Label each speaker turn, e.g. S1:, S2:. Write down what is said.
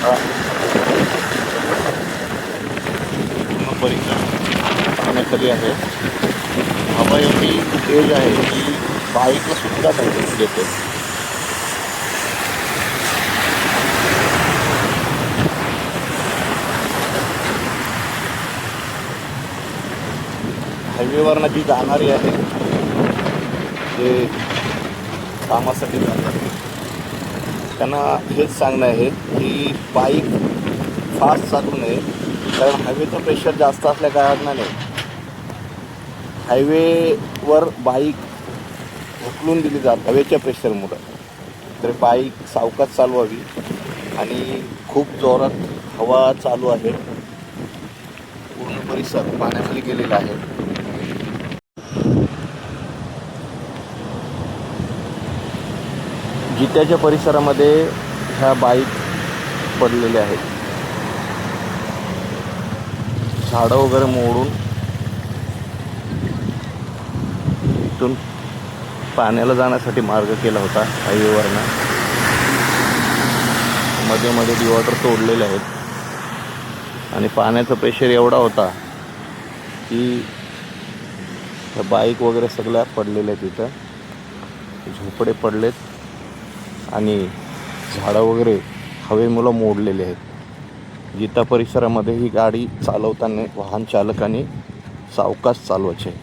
S1: हा पूर्ण परिसर पाण्याखाली आहे. हवा एवढी तेज आहे की बाईकला सुद्धा धडक देते. हायवेवरनं जी जाणारी आहे जे कामासाठी जातात त्यांना हेच सांगणं आहे की बाईक फास्ट चालू नये, कारण हायवेचं प्रेशर जास्त असल्या कारणाने हायवेवर बाईक ढकलून दिली जात हवेच्या प्रेशरमुळं. तर बाईक सावकाश चालवावी. आणि खूप जोरात हवा चालू आहे. पूर्ण परिसर पाण्याखाली गेलेला आहे. जित्याच्या परिसरामध्ये ह्या बाईक पडलेल्या आहेत. झाडं वगैरे मोडून इथून पाण्याला जाण्यासाठी मार्ग केला होता हायवेवरनं. मध्ये मध्ये डिवायडर तोडलेले आहेत आणि पाण्याचा प्रेशर एवढा होता की बाईक वगैरे सगळ्या पडलेल्या आहेत. इथं झोपडे पडलेत आणि झाडं वगैरे हवेमुळं मोडलेले आहेत. जिता परिसरामध्ये ही गाडी चालवताना वाहन चालकाने सावकाश चालवायचे.